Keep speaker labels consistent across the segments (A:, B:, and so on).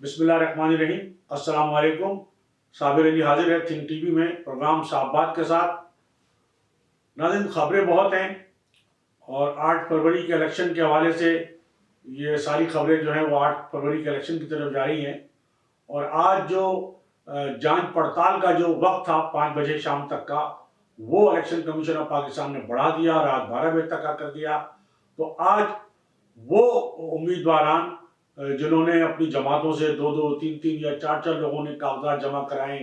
A: بسم اللہ الرحمن الرحیم۔ السلام علیکم۔ صابر علی حاضر ہے تھنک ٹی وی میں پروگرام صاحب بات کے ساتھ۔ ناظرین، خبریں بہت ہیں اور 8 فروری کے الیکشن کے حوالے سے یہ ساری خبریں جو ہیں وہ 8 فروری کے الیکشن کی طرف جا رہی ہیں، اور آج جو جانچ پڑتال کا جو وقت تھا 5 بجے شام تک کا، وہ الیکشن کمیشن آف پاکستان نے بڑھا دیا، رات 12 بجے تک کا کر دیا۔ تو آج وہ امیدواران جنہوں نے اپنی جماعتوں سے 2 3 یا 4 لوگوں نے کاغذات جمع کرائے،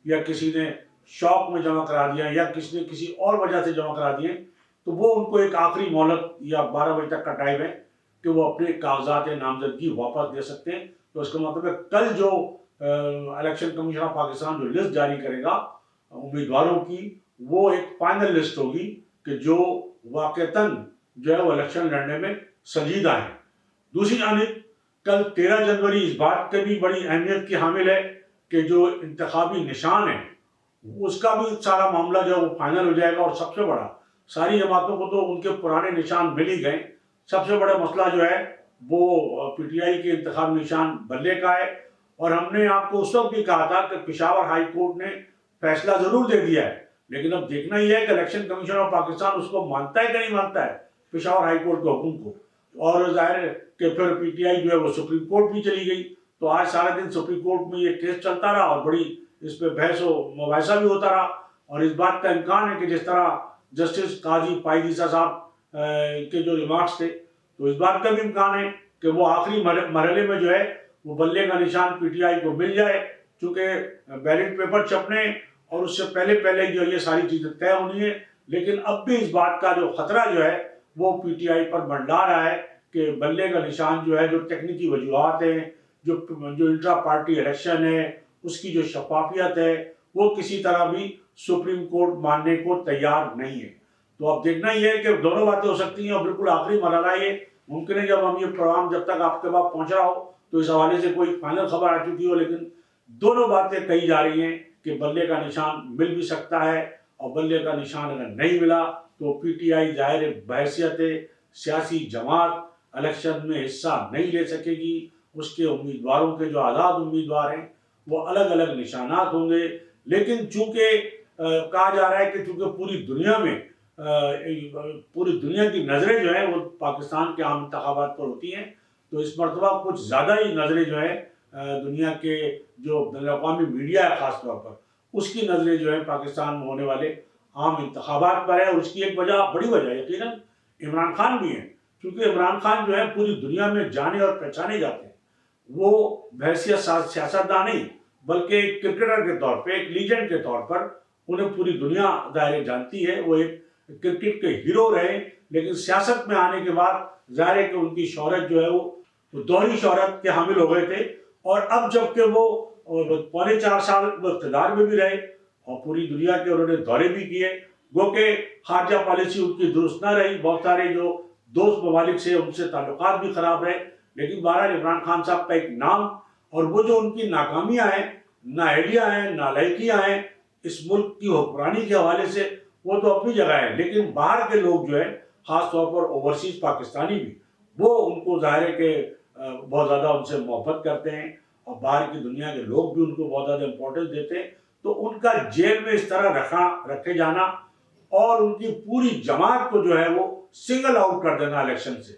A: یا کسی نے شوق میں جمع کرا دیا، یا کسی نے کسی اور وجہ سے جمع کرا دیے، تو وہ ان کو ایک آخری مہلت یا 12 بجے تک کا ٹائم ہے کہ وہ اپنے کاغذات نامزدگی واپس دے سکتے ہیں۔ تو اس کا مطلب ہے کل جو الیکشن کمیشن آف پاکستان جو لسٹ جاری کرے گا امیدواروں کی، وہ ایک فائنل لسٹ ہوگی کہ جو واقعتاً جو ہے وہ الیکشن لڑنے میں سنجیدہ ہیں۔ دوسری جانب کل 13 جنوری اس بات کے بھی بڑی اہمیت کی حامل ہے کہ جو انتخابی نشان ہے اس کا بھی سارا معاملہ جو ہے وہ فائنل ہو جائے گا، اور سب سے بڑا ساری جماعتوں کو تو ان کے پرانے نشان مل ہی گئے۔ سب سے بڑا مسئلہ جو ہے وہ پی ٹی آئی کے انتخابی نشان بلے کا ہے، اور ہم نے آپ کو اس وقت بھی کہا تھا کہ پشاور ہائی کورٹ نے فیصلہ ضرور دے دیا ہے، لیکن اب دیکھنا یہ ہے کہ الیکشن کمیشن آف پاکستان اس کو مانتا ہے کہ نہیں مانتا ہے، پشاور ہائی کورٹ کے حکم کو۔ اور ظاہر ہے کہ پھر پی ٹی آئی جو ہے وہ سپریم کورٹ بھی چلی گئی، تو آج سارا دن سپریم کورٹ میں یہ کیس چلتا رہا اور بڑی اس پہ بحث و مباحثہ بھی ہوتا رہا، اور اس بات کا امکان ہے کہ جس طرح جسٹس قاضی پائیدیسا صاحب کے جو ریمارکس تھے، تو اس بات کا بھی امکان ہے کہ وہ آخری مرحلے میں جو ہے وہ بلے کا نشان پی ٹی آئی کو مل جائے، چونکہ بیلٹ پیپر چھپنے اور اس سے پہلے جو یہ ساری چیزیں طے ہونی ہے۔ لیکن اب بھی اس بات کا جو خطرہ جو ہے وہ پی ٹی آئی پر منڈرا رہا ہے کہ بلے کا نشان جو ہے جو تکنیکی وجوہات ہیں، جو انٹرا پارٹی الیکشن ہے، اس کی جو شفافیت ہے، وہ کسی طرح بھی سپریم کورٹ ماننے کو تیار نہیں ہے۔ تو اب دیکھنا یہ ہے کہ دونوں باتیں ہو سکتی ہیں، اور بالکل آخری مرحلہ یہ ممکن ہے جب ہم یہ پروگرام جب تک آپ کے پاس پہنچ رہا ہو تو اس حوالے سے کوئی فائنل خبر آ چکی ہو، لیکن دونوں باتیں کہی جا رہی ہیں کہ بلے کا نشان مل بھی سکتا ہے، اور بلے کا نشان اگر نہیں ملا تو پی ٹی آئی ظاہر بحیثیت سیاسی جماعت الیکشن میں حصہ نہیں لے سکے گی۔ اس کے امیدواروں کے جو آزاد امیدوار ہیں وہ الگ الگ نشانات ہوں گے، لیکن چونکہ کہا جا رہا ہے کہ چونکہ پوری دنیا کی نظریں جو ہیں وہ پاکستان کے عام انتخابات پر ہوتی ہیں، تو اس مرتبہ کچھ زیادہ ہی نظریں جو ہے دنیا کے جو بین الاقوامی میڈیا ہے خاص طور پر، اس کی نظریں جو ہے پاکستان میں ہونے والے عام انتخابات پر ہے۔ اور اس کی ایک بڑی وجہ یقیناً عمران خان بھی ہے، کیونکہ عمران خان جو ہے پوری دنیا میں جانے اور پہچانے جاتے ہیں۔ وہ بحیثیت سیاستداں نہیں بلکہ ایک کرکٹر کے طور پہ، ایک لیجنڈ کے طور پر انہیں پوری دنیا ظاہر جانتی ہے۔ وہ ایک کرکٹ کے ہیرو رہے، لیکن سیاست میں آنے کے بعد ظاہر ہے کہ ان کی شہرت جو ہے وہ دوہری شہرت کے حامل ہو گئے تھے، اور اب جب کہ وہ 4.25 سال وہ اقتدار میں بھی رہے اور پوری دنیا کے انہوں نے دورے بھی کیے، گو کہ خارجہ پالیسی ان کی درست نہ رہی، بہت سارے جو دوست ممالک سے ان سے تعلقات بھی خراب رہے، لیکن بہرحال عمران خان صاحب کا ایک نام اور وہ جو ان کی ناکامیاں ہیں، نااہلیاں ہیں، نالائقیاں ہیں اس ملک کی حکمرانی کے حوالے سے، وہ تو اپنی جگہ ہے، لیکن باہر کے لوگ جو ہیں خاص طور پر اوورسیز پاکستانی بھی، وہ ان کو ظاہر ہے کہ بہت زیادہ ان سے محبت کرتے ہیں، اور باہر کی دنیا کے لوگ بھی ان کو بہت زیادہ امپورٹنس دیتے ہیں۔ تو ان کا جیل میں اس طرح رکھے جانا اور ان کی پوری جماعت کو جو ہے وہ سنگل آؤٹ کر دینا، الیکشن سے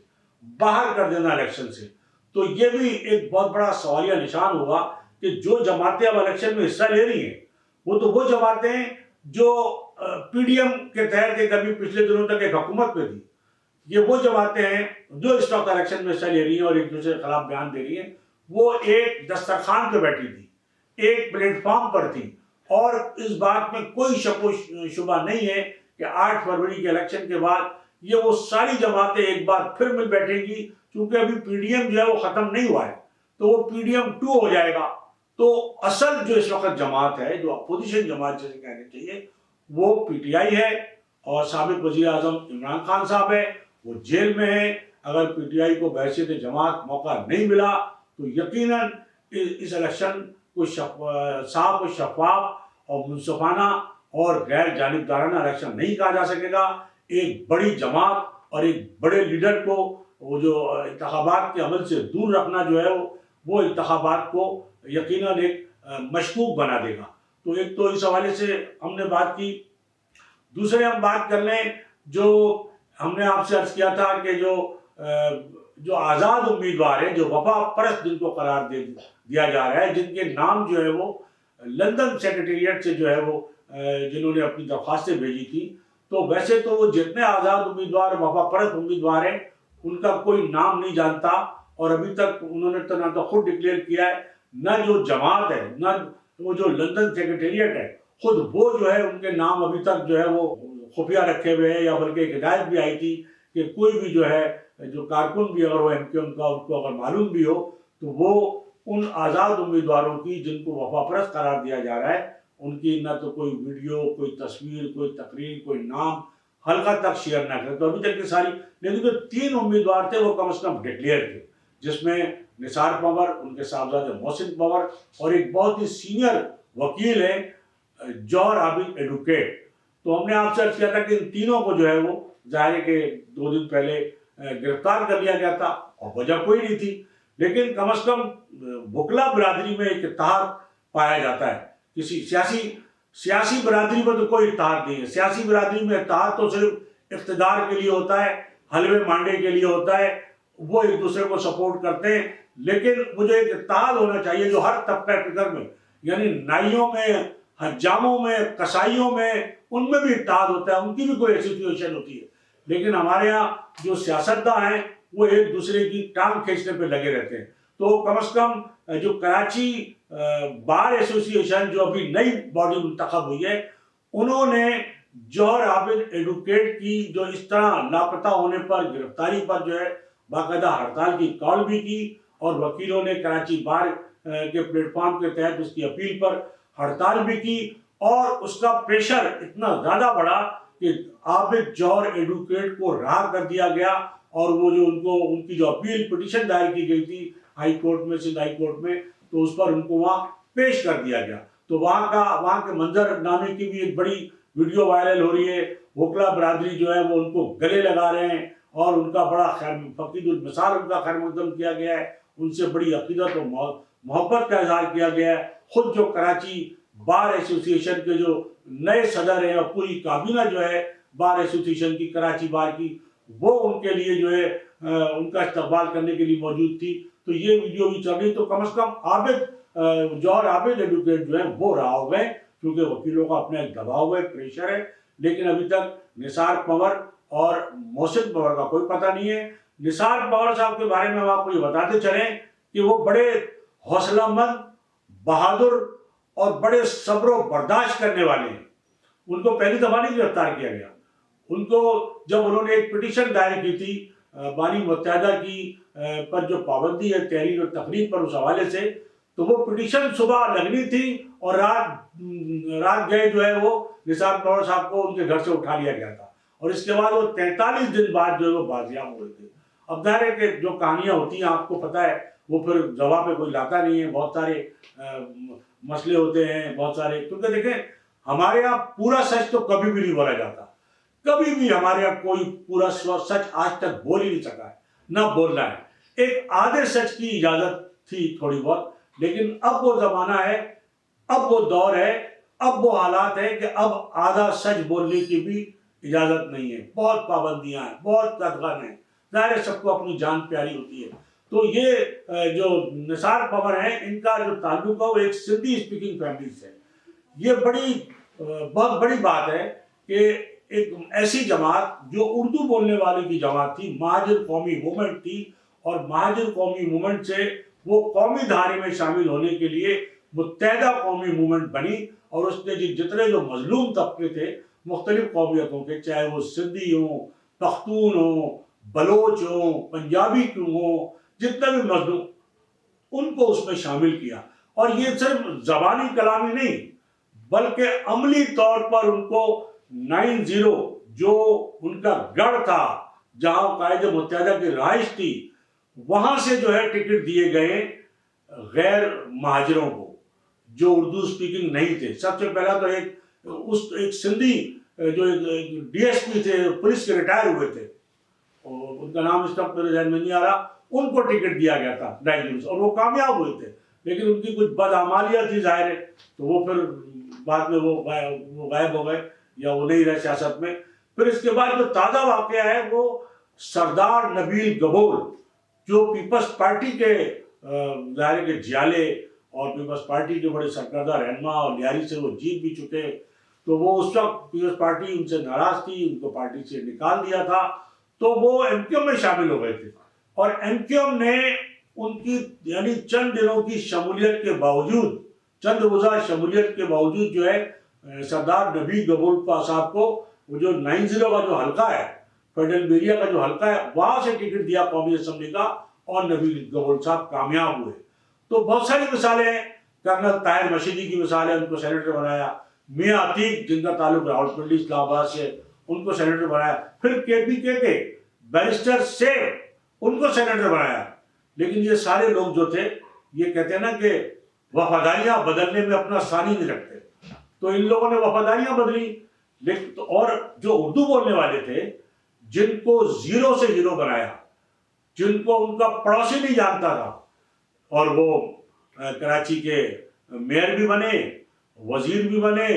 A: باہر کر دینا الیکشن سے، تو یہ بھی ایک بہت بڑا سوالیہ نشان ہوگا کہ جو جماعتیں اب الیکشن میں حصہ لے رہی ہیں وہ تو وہ جماعتیں ہیں جو پی ڈی ایم کے تحت ایک ابھی پچھلے دنوں تک ایک حکومت میں تھی، یہ وہ جماعتیں ہیں جو اس وقت الیکشن میں حصہ لے رہی ہیں اور ایک دوسرے کے خلاف بیان دے رہی ہیں۔ وہ ایک دسترخوان پہ بیٹھی تھی، ایک پلیٹ فارم پر تھی، اور اس بات میں کوئی شک و شبہ نہیں ہے کہ 8 فروری کے الیکشن کے بعد یہ وہ ساری جماعتیں ایک بار پھر مل بیٹھیں گی، کیونکہ ابھی پی ڈی ایم جو ہے وہ ختم نہیں ہوا ہے، تو وہ پی ڈی ایم 2 ہو جائے گا۔ تو اصل جو اس وقت جماعت ہے، جو اپوزیشن جماعت جسے کہنا چاہیے، وہ پی ٹی آئی ہے، اور سابق وزیر اعظم عمران خان صاحب ہے، وہ جیل میں ہیں۔ اگر پی ٹی آئی کو بحیثیت جماعت موقع نہیں ملا تو یقیناً اس الیکشن کو صاف و شفاف اور منصفانہ اور غیر جانبدارانہ الیکشن نہیں کہا جا سکے گا۔ ایک بڑی جماعت اور ایک بڑے لیڈر کو وہ جو انتخابات کے عمل سے دور رکھنا جو ہے وہ انتخابات کو یقیناً ایک مشکوک بنا دے گا. تو ایک تو اس حوالے سے ہم نے بات کی. دوسرے ہم بات کر لیں جو ہم نے آپ سے عرض کیا تھا کہ جو آزاد امیدوار ہیں، جو وفا پرست جن کو قرار دیا جا رہا ہے، جن کے نام جو ہے وہ لندن سیکریٹریٹ سے جو ہے وہ جنہوں نے اپنی درخواستیں بھیجی تھی، تو ویسے تو وہ جتنے آزاد امیدوار وفا پرست امیدوار ہیں ان کا کوئی نام نہیں جانتا، اور ابھی تک انہوں نے نہ تو خود ڈکلیئر کیا ہے، نہ جو جماعت ہے، نہ وہ جو لندن سیکریٹریٹ ہے خود وہ جو ہے ان کے نام ابھی تک جو ہے وہ خفیہ رکھے ہوئے ہیں. یا بلکہ ایک ہدایت بھی آئی تھی کہ کوئی بھی جو ہے جو کارکن بھی اگر وہ ایم کیو ایم کا ان کو اگر معلوم بھی ہو تو وہ ان آزاد امیدواروں کی جن کو وفا پرست قرار دیا جا رہا ہے ان کی نہ تو کوئی ویڈیو، کوئی تصویر، کوئی تقریر، کوئی نام حلقہ تک شیئر نہ کرے. تو ابھی تک کی ساری، لیکن جو 3 امیدوار تھے وہ کم از کم ڈکلیئر تھے، جس میں نثار پنور، ان کے صاحبزادے محسن پنور، اور ایک بہت ہی سینئر وکیل ہے جوہر عابد ایڈوکیٹ. تو ہم نے آپ سے عرض کیا تھا کہ ان تینوں کو جو ہے وہ ظاہر ہے کہ 2 دن پہلے گرفتار کر لیا گیا تھا اور وجہ کوئی نہیں تھی، لیکن کم از کم وکلا برادری میں ایک اتحاد پایا جاتا ہے. کسی سیاسی برادری میں تو کوئی اتحاد نہیں ہے. سیاسی برادری میں اتحاد تو صرف اقتدار کے لیے ہوتا ہے، حلوے مانڈے کے لیے ہوتا ہے، وہ ایک دوسرے کو سپورٹ کرتے ہیں. لیکن مجھے ایک اتحاد ہونا چاہیے جو ہر طبقہ فکر میں، یعنی نائیوں میں، حجاموں میں، قصائیوں میں، ان میں بھی اتحاد ہوتا ہے، ان کی بھی کوئی ایسوسیشن ہوتی ہے. لیکن ہمارے ہاں جو سیاستداں ہیں وہ ایک دوسرے کی ٹانگ کھینچنے پہ لگے رہتے ہیں. تو کم از کم جو کراچی بار ایسوسیشن جو ابھی نئی باڈی منتخب ہوئی ہے، انہوں نے جوہر عابد ایڈوکیٹ کی جو اس طرح لاپتہ ہونے پر، گرفتاری پر جو ہے باقاعدہ ہڑتال کی کال بھی کی، اور وکیلوں نے کراچی بار کے پلیٹ فارم کے تحت اس کی اپیل پر ہڑتال بھی کی، اور اس کا پریشر اتنا زیادہ بڑھا کہ عابد جوہر ایڈوکیٹ کو رہا کر دیا گیا، اور وہ جو ان کی جو اپیل پٹیشن دائر کی گئی تھی ہائی کورٹ میں، سندھ ہائی کورٹ میں، تو اس پر ان کو وہاں پیش کر دیا گیا. تو وہاں کے منظر نامے کی بھی ایک بڑی ویڈیو وائرل ہو رہی ہے. وکلا برادری جو ہے وہ ان کو گلے لگا رہے ہیں، اور ان کا بڑا فقید المثال ان کا خیر مقدم کیا گیا ہے، ان سے بڑی عقیدت و محبت کا اظہار کیا گیا ہے. خود جو کراچی بار ایسوسیشن کے جو نئے صدر ہیں اور پوری کابینہ جو ہے بار ایسوسیشن کی، کراچی بار کی، وہ ان کے لیے جو ہے ان کا استقبال کرنے کے لیے موجود تھی. تو یہ ویڈیو بھی چل رہی. تو کم از کم جوہر عابد ایڈوکیٹ جو ہے وہ رہا ہو گئے، کیونکہ وکیلوں کا اپنا ایک دباؤ ہے، پریشر ہے. لیکن ابھی تک نثار پنور اور محسن پنور کا کوئی پتہ نہیں ہے. نثار پنور صاحب کے بارے میں ہم آپ کو یہ بتاتے چلیں کہ وہ بڑے حوصلہ مند، بہادر اور بڑے صبر و برداشت کرنے والے ہیں. ان کو پہلی دفعہ نہیں گرفتار کیا گیا. ان کو جب انہوں نے ایک پٹیشن دائر کی تھی بانی متحدہ کی پر جو پابندی ہے تحریر اور تقریر پر، اس حوالے سے، تو وہ پٹیشن صبح لگنی تھی اور رات گئے جو ہے وہ نثار پنور صاحب کو ان کے گھر سے اٹھا لیا گیا تھا، اور اس کے بعد وہ 43 دن بعد جو ہے وہ بازیاب ہوئے تھے. اب ظاہر ہے کہ جو کہانیاں ہوتی ہیں آپ کو پتہ ہے وہ پھر جواب پہ کوئی لاتا نہیں ہے. بہت سارے مسئلے ہوتے ہیں، بہت سارے، کیونکہ دیکھیں ہمارے یہاں پورا سچ تو کبھی بھی نہیں بولا جاتا. کبھی بھی ہمارے یہاں کوئی پورا سچ آج تک بول ہی نہیں سکا ہے، نہ بولنا ہے. ایک آدھے سچ کی اجازت تھی تھوڑی بہت، لیکن اب وہ زمانہ ہے، اب وہ دور ہے، اب وہ حالات ہے کہ اب آدھا سچ بولنے کی بھی اجازت نہیں ہے. بہت پابندیاں ہیں، بہت قدغن ہیں. ظاہر ہے سب کو اپنی جان پیاری ہوتی ہے. تو یہ جو نثار پنور ہیں، ان کا جو تعلق ہے وہ ایک سندھی اسپیکنگ فیملی سے ہے. یہ بہت بڑی بات ہے کہ ایک ایسی جماعت جو اردو بولنے والے کی جماعت تھی، مہاجر قومی موومنٹ تھی، اور مہاجر قومی موومنٹ سے وہ قومی دھارے میں شامل ہونے کے لیے متحدہ قومی موومنٹ بنی، اور اس نے جتنے جو مظلوم طبقے تھے مختلف قومیتوں کے، چاہے وہ سندھی ہوں، پختون ہوں، بلوچ ہوں، پنجابی کیوں ہوں، جتنے بھی مظلوم، ان کو اس میں شامل کیا. اور یہ صرف زبانی کلامی نہیں بلکہ عملی طور پر ان کو 90 جو ان کا گڑھ تھا جہاں قائد متحدہ کی رہائش تھی، وہاں سے جو ہے ٹکٹ دیے گئے غیر مہاجروں کو جو اردو سپیکنگ نہیں تھے. سب سے پہلا تو ایک سندھی جو ڈی ایس پی تھے، پولیس کے ریٹائر ہوئے تھے، ان کا نام اس وقت میرے ذہن میں نہیں آ رہا، ان کو ٹکٹ دیا گیا تھا نئے جلوس، اور وہ کامیاب ہوئے تھے، لیکن ان کی کچھ بدعمالیاں تھی ظاہر ہے، تو وہ پھر بعد میں وہ غائب ہو گئے یا وہ نہیں رہے سیاست میں۔ پھر اس کے بعد جو تازہ واقعہ ہے وہ سردار نبیل گبور، جو پیپلز پارٹی کے ظاہر کے جیالے اور پیپلز پارٹی کے بڑے سرکردہ رہنما اور لیاری سے وہ جیت بھی چکے، تو وہ اس وقت پیپلز پارٹی ان سے ناراض تھی، ان کو پارٹی سے نکال دیا تھا، تو وہ ایم کیو ایم میں شامل ہو گئے تھے، اور ایم کیو ایم نے ان کی یعنی چند دنوں کی شمولیت کے باوجود، چند روزہ شمولیت کے باوجود جو ہے سردار نبیل گبور صاحب کو وہ جو 90 کا جو حلقہ ہے، فیڈرل ایریا کا جو حلقہ ہے، وہاں سے ٹکٹ دیا قومی اسمبلی کا، اور نبیل گبور صاحب کامیاب ہوئے۔ تو بہت ساری مثالیں ہیں، کرنل طاہر مشیدی کی مثال ہے، ان کو سینیٹر بنایا، میاں عتیق جن کا تعلق راولپنڈی اسلام آباد سے، ان کو سینیٹر بنایا، پھر کے پی کے بیرسٹر سیف، ان کو سینیٹر بنایا۔ لیکن یہ سارے لوگ جو تھے، یہ کہتے ہیں نا کہ وفاداریاں بدلنے میں اپنا ثانی نہیں رکھتے، تو ان لوگوں نے وفاداریاں بدلی، لیکن اور جو اردو بولنے والے تھے، جن کو زیرو سے ہیرو بنایا، جن کو ان کا پڑوسی نہیں جانتا تھا، اور وہ کراچی کے میئر بھی بنے، وزیر بھی بنے،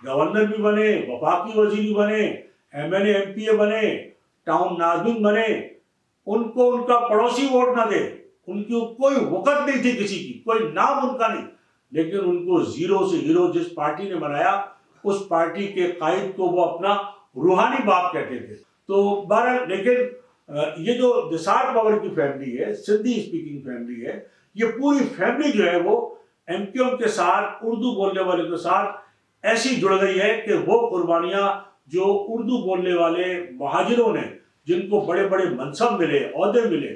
A: گورنر بھی بنے، وفاقی وزیر بھی بنے، ایم این اے ایم پی اے بنے، ٹاؤن ناظمین بنے، ان کو ان کا پڑوسی ووٹ نہ دے، ان کی کوئی وقت نہیں تھی کسی کی، کوئی نام ان کا نہیں، لیکن ان کو زیرو سے ہیرو جس پارٹی نے بنایا، اس پارٹی کے قائد کو وہ اپنا روحانی باپ کہتے تھے۔ تو بہرحال لیکن یہ جو نثار پاور کی فیملی ہے، سندھی اسپیکنگ فیملی ہے، یہ پوری فیملی جو ہے وہ ایم کیو ایم کے ساتھ، اردو بولنے والے کے ساتھ ایسی جڑ گئی ہے کہ وہ قربانیاں جو اردو بولنے والے مہاجروں نے، جن کو بڑے بڑے منصب ملے، عہدے ملے،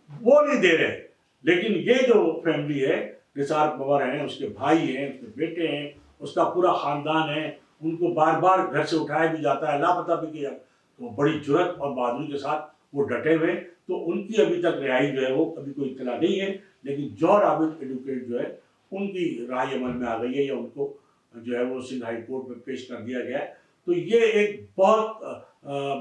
A: وہ نہیں دے رہے، لیکن یہ جو فیملی ہے، نثار پاور ہیں، اس کے بھائی ہیں، اس کے بیٹے ہیں، اس کا پورا خاندان ہے، ان کو بار بار گھر سے اٹھایا بھی جاتا ہے، لاپتہ بھی کیا، تو بڑی جرأت اور بہادری کے ساتھ وہ ڈٹے ہوئے، تو ان کی ابھی تک رہائی جو ہے وہ ابھی کوئی اطلاع نہیں ہے، لیکن جوہر عابد ایڈوکیٹ جو ہے ان کی رائے عمل میں آ گئی ہے، یا ان کو جو ہے وہ سندھ ہائی کورٹ میں پیش کر دیا گیا ہے۔ تو یہ ایک بہت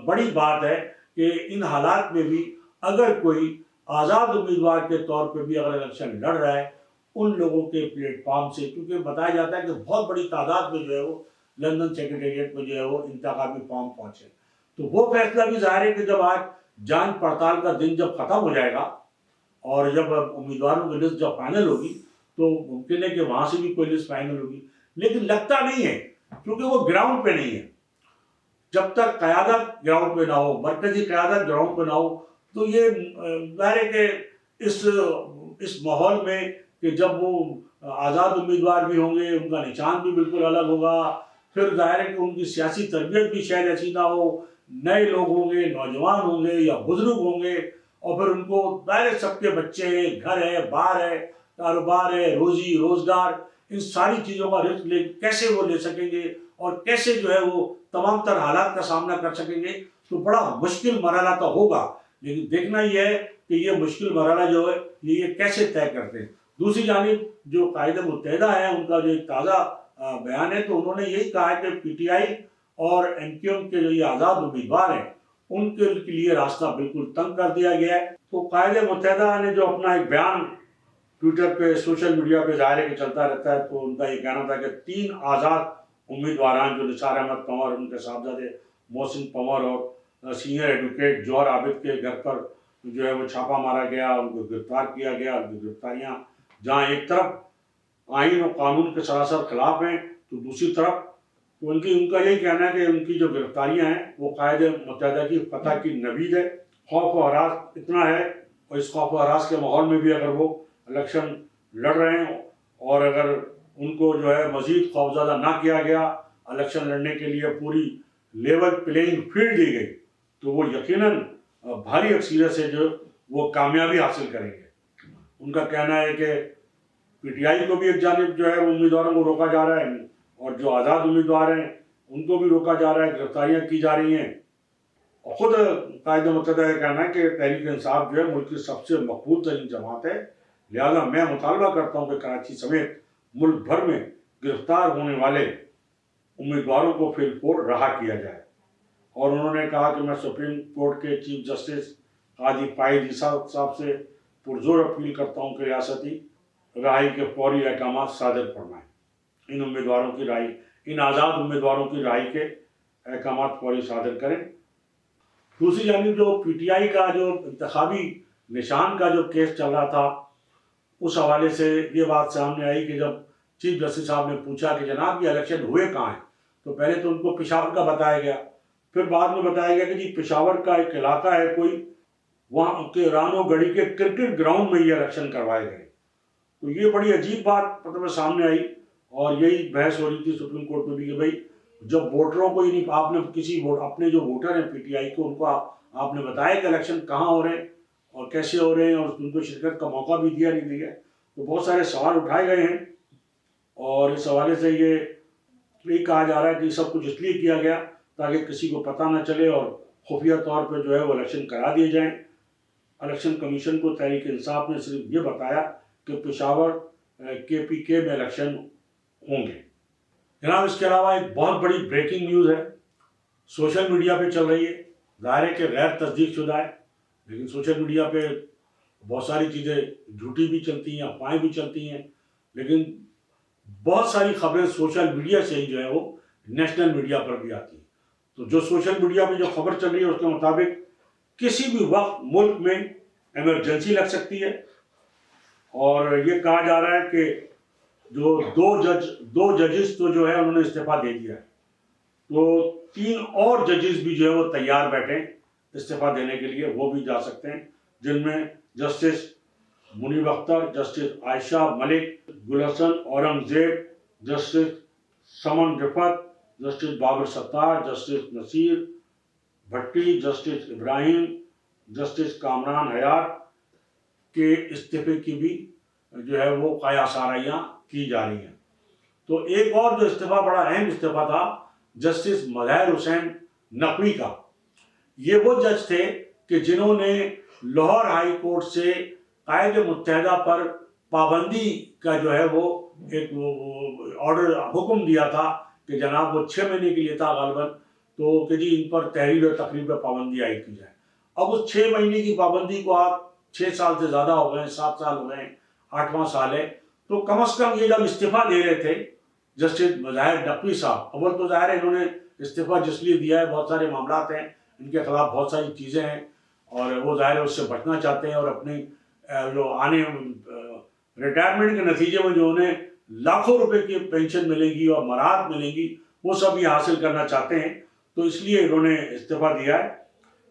A: بڑی بات ہے کہ ان حالات میں بھی اگر کوئی آزاد امیدوار کے طور پہ بھی اگر الیکشن لڑ رہا ہے، ان لوگوں کے پلیٹ فارم سے، کیونکہ بتایا جاتا ہے کہ بہت بڑی تعداد میں جو ہے وہ لندن سیکریٹریٹ میں جو ہے وہ انتخابی فارم پہنچے، تو وہ فیصلہ بھی ظاہر ہے کہ جب آج جانچ پڑتال کا دن جب ختم ہو جائے گا اور جب امیدواروں کی لسٹ جب فائنل ہوگی، تو ممکن ہے کہ وہاں سے بھی کوئی لسٹ فائنل ہوگی، لیکن لگتا نہیں ہے، کیونکہ وہ گراؤنڈ پہ نہیں ہے۔ جب تک قیادت گراؤنڈ پہ نہ ہو، مرکزی قیادت گراؤنڈ پہ نہ ہو، تو یہ ظاہر ہے کہ اس ماحول میں کہ جب وہ آزاد امیدوار بھی ہوں گے، ان کا نشان بھی بالکل الگ ہوگا، پھر ظاہر ہے کہ ان کی سیاسی تربیت بھی شاید ایسی نہ ہو، نئے لوگ ہوں گے، نوجوان ہوں گے یا بزرگ ہوں گے، اور پھر ان کو ظاہر ہے سب کے بچے ہیں، گھر ہے، بار ہے، کاروبار ہے، روزی روزگار، ان ساری چیزوں کا رسک کیسے وہ لے سکیں گے، اور کیسے جو ہے وہ تمام تر حالات کا سامنا کر سکیں گے، تو بڑا مشکل مرحلہ تو ہوگا، لیکن دیکھنا یہ ہے کہ یہ مشکل مرحلہ جو ہے یہ کیسے طے کرتے ہیں۔ دوسری جانب جو قائد متحدہ ہیں، ان کا جو ایک تازہ بیان ہے، تو انہوں نے یہی کہا ہے کہ پی ٹی آئی اور ایم کیو ایم کے جو یہ آزاد امیدوار ہیں، ان کے لیے راستہ بالکل تنگ کر دیا گیا ہے۔ تو قائد متحدہ نے جو اپنا ایک بیان ٹویٹر پہ، سوشل میڈیا پہ ظاہر ہے کہ چلتا رہتا ہے، تو ان کا یہ کہنا تھا کہ 3 آزاد امیدواران جو نثار احمد پنور، ان کے صاحبزادے محسن پنور، اور سینئر ایڈوکیٹ جوہر عابد کے گھر پر جو ہے وہ چھاپا مارا گیا، ان کو گرفتار کیا گیا، ان کی گرفتاریاں جہاں ایک طرف آئین و قانون کے سراسر خلاف ہیں، تو دوسری طرف تو ان کا یہی کہنا ہے کہ ان کی جو گرفتاریاں ہیں وہ قائد متحدہ کی فتح کی نوید ہے۔ خوف و ہراس اتنا ہے، اور اس خوف و ہراس کے ماحول میں بھی اگر وہ الیکشن لڑ رہے ہیں، اور اگر ان کو جو ہے مزید خوفزدہ نہ کیا گیا، الیکشن لڑنے کے لیے پوری لیول پلینگ فیلڈ دی گئی، تو وہ یقیناً بھاری اکثریت سے جو وہ کامیابی حاصل کریں گے۔ ان کا کہنا ہے کہ پی ٹی آئی کو بھی ایک جانب جو ہے وہ امیدواروں کو روکا جا رہا ہے، اور جو آزاد امیدوار ہیں ان کو بھی روکا جا رہا ہے، گرفتاریاں کی جا رہی ہیں۔ اور خود قائد متحدہ یہ کہنا ہے کہ تحریک انصاف جو ہے ملک کی سب سے مقبول ترین جماعت ہے، لہذا میں مطالبہ کرتا ہوں کہ کراچی سمیت ملک بھر میں گرفتار ہونے والے امیدواروں کو فی الفور رہا کیا جائے۔ اور انہوں نے کہا کہ میں سپریم کورٹ کے چیف جسٹس حاجی فائد صاحب سے پرزور اپیل کرتا ہوں کہ ریاستی رہائی کے فوری احکامات صادر فرمائیں. ان امیدواروں کی رہائی، ان آزاد امیدواروں کی رہائی کے احکامات فوری صادر کریں. دوسری جانب جو پی ٹی آئی کا جو انتخابی نشان کا جو کیس چل رہا تھا، اس حوالے سے یہ بات سامنے آئی کہ جب چیف جسٹس صاحب نے پوچھا کہ جناب یہ الیکشن ہوئے کہاں ہیں، تو پہلے تو ان کو پشاور کا بتایا گیا، پھر بعد میں بتایا گیا کہ جی پشاور کا ایک علاقہ ہے کوئی، وہاں کے رانو گڑھی کے کرکٹ گراؤنڈ میں یہ الیکشن کروائے گئے. تو یہ بڑی عجیب بات مطلب سامنے آئی، اور یہی بحث ہو رہی تھی سپریم کورٹ میں بھی کہ بھائی جب ووٹروں کو ہی نہیں، آپ نے کسی اپنے جو ووٹر ہیں پی ٹی آئی کو، ان کو آپ نے بتایا کہ الیکشن کہاں ہو رہے ہیں اور کیسے ہو رہے ہیں، اور ان کو شرکت کا موقع بھی دیا نہیں دیا. تو بہت سارے سوال اٹھائے گئے ہیں، اور اس حوالے سے یہ کہا جا رہا ہے کہ یہ سب کچھ اس لیے کیا گیا تاکہ کسی کو پتہ نہ چلے اور خفیہ طور پہ جو ہے وہ الیکشن کرا دیے جائیں. الیکشن کمیشن کو تحریک انصاف نے صرف یہ بتایا کہ پشاور کے پی کے میں الیکشن ہوں گے. جناب اس کے علاوہ ایک بہت بڑی بریکنگ نیوز ہے، سوشل میڈیا پہ چل رہی ہے. ظاہر ہے کہ غیر تصدیق شدہ ہے، لیکن سوشل میڈیا پہ بہت ساری چیزیں جھوٹی بھی چلتی ہیں، افواہیں بھی چلتی ہیں، لیکن بہت ساری خبریں سوشل میڈیا سے ہی جو ہے وہ نیشنل میڈیا پر بھی آتی ہیں. تو جو سوشل میڈیا پہ جو خبر چل رہی ہے اس کے مطابق کسی بھی وقت ملک میں ایمرجنسی لگ سکتی ہے، اور یہ کہا جا رہا ہے کہ جو دو ججز تو جو ہے انہوں نے استعفیٰ دے دیا ہے، تو 3 اور ججز بھی جو ہے وہ تیار بیٹھے استعفیٰ دینے کے لیے، وہ بھی جا سکتے ہیں، جن میں جسٹس منیب اختر، جسٹس عائشہ ملک، گلحسن اورنگزیب، جسٹس سمن رفت، جسٹس بابر ستار، جسٹس نصیر بھٹی، جسٹس ابراہیم، جسٹس کامران حیات کے استعفے کی بھی جو ہے وہ قیاس آرائیاں کی جا رہی ہیں. تو ایک اور جو استعفیٰ بڑا اہم استعفیٰ تھا جسٹس مظاہر حسین نقوی کا. یہ وہ جج تھے کہ جنہوں نے لاہور ہائی کورٹ سے قائد متحدہ پر پابندی کا جو ہے وہ ایک آرڈر حکم دیا تھا کہ جناب وہ 6 مہینے کے لیے تھا غالباً، تو کہ جی ان پر تحریر و تقریر پر پابندی عائد کی جائے. اب اس 6 مہینے کی پابندی کو آپ 6 سال سے زیادہ ہو گئے ہیں، 7 سال ہو گئے ہیں، 8واں سال ہے. تو کم از کم یہ جب استعفیٰ دے رہے تھے جسٹس مظاہر نقوی صاحب، اول تو ظاہر ہے انہوں نے استعفیٰ جس لیے دیا ہے، بہت سارے معاملات ہیں ان کے خلاف، بہت ساری چیزیں ہیں، اور وہ ظاہر ہے اس سے بچنا چاہتے ہیں، اور اپنی جو آنے ریٹائرمنٹ کے نتیجے میں جو انہیں لاکھوں روپے کی پینشن ملے گی اور مراحت ملیں گی، وہ سب یہ حاصل کرنا چاہتے ہیں، تو اس لیے انہوں نے استعفیٰ دیا ہے.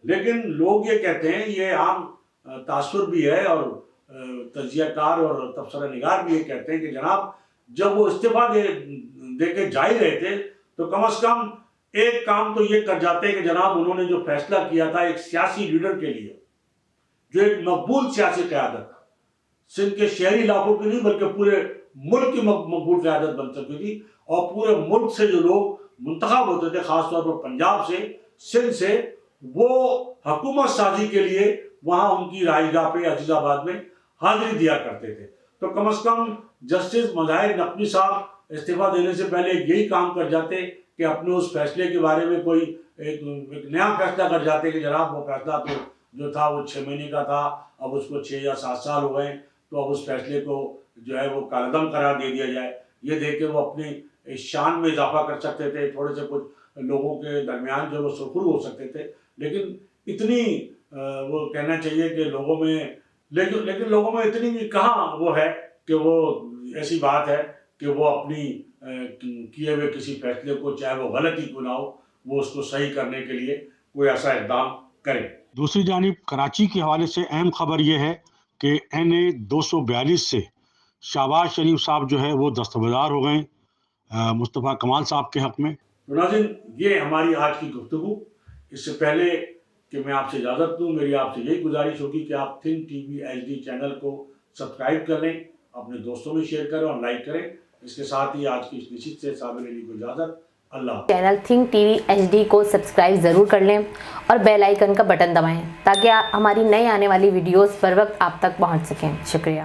A: لیکن لوگ یہ کہتے ہیں، یہ عام تاثر بھی ہے، اور تجزیہ کار اور تبصرہ نگار بھی یہ کہتے ہیں کہ جناب جب وہ استعفیٰ دے کے جا ہی رہے تھے تو کم از کم ایک کام تو یہ کر جاتے کہ جناب انہوں نے جو فیصلہ کیا تھا ایک سیاسی لیڈر کے لیے، جو ایک مقبول سیاسی قیادت سندھ کے شہری علاقوں کی نہیں بلکہ پورے ملک کی مقبول قیادت بن سکتی تھی، اور پورے ملک سے جو لوگ منتخب ہوتے تھے، خاص طور پر پنجاب سے، سندھ سے، وہ حکومت سازی کے لیے وہاں ان کی رہائش گاہ پہ عزیز آباد میں حاضری دیا کرتے تھے. تو کم از کم جسٹس مظاہر نقوی صاحب استعفیٰ دینے سے پہلے یہی کام کر جاتے کہ اپنے اس فیصلے کے بارے میں کوئی ایک نیا فیصلہ کر جاتے کہ جناب وہ فیصلہ تو جو تھا وہ 6 مہینے کا تھا، اب اس کو 6 یا 7 سال ہو گئے، تو اب اس فیصلے کو جو ہے وہ کالعدم قرار دے دیا جائے. یہ دیکھ کے وہ اپنی شان میں اضافہ کر سکتے تھے، تھوڑے سے کچھ لوگوں کے درمیان جو وہ سرخرو ہو سکتے تھے، لیکن اتنی وہ کہنا چاہیے کہ لوگوں میں، لیکن لوگوں میں اتنی بھی کہاں وہ ہے کہ وہ ایسی بات ہے کہ وہ اپنی کیے ہوئے کسی فیصلے کو، چاہے وہ غلط ہی کیوں نہ ہو، وہ اس کو صحیح کرنے کے لیے کوئی ایسا اقدام کرے. دوسری جانب کراچی کے حوالے سے اہم خبر یہ ہے کہ NA 242 سے شہباز شریف صاحب جو ہے وہ دستبردار ہو گئے مصطفیٰ کمال صاحب کے حق میں. تو ناظرین یہ ہماری آج کی گفتگو. اس سے پہلے کہ میں آپ سے اجازت دوں، میری آپ سے یہی گزارش ہوگی کہ آپ تھنک ٹی وی HD چینل کو سبسکرائب کر لیں، اپنے دوستوں میں شیئر کریں اور لائک کریں. اس کے ساتھ ہی آج کی اس نشست سے صابر علی کو اجازت. اللہ. چینل
B: تھنک ٹی وی HD کو سبسکرائب ضرور کر لیں اور بیل آئیکن کا بٹن دبائیں تاکہ ہماری نئی آنے والی ویڈیوز پر وقت آپ تک پہنچ سکیں. شکریہ.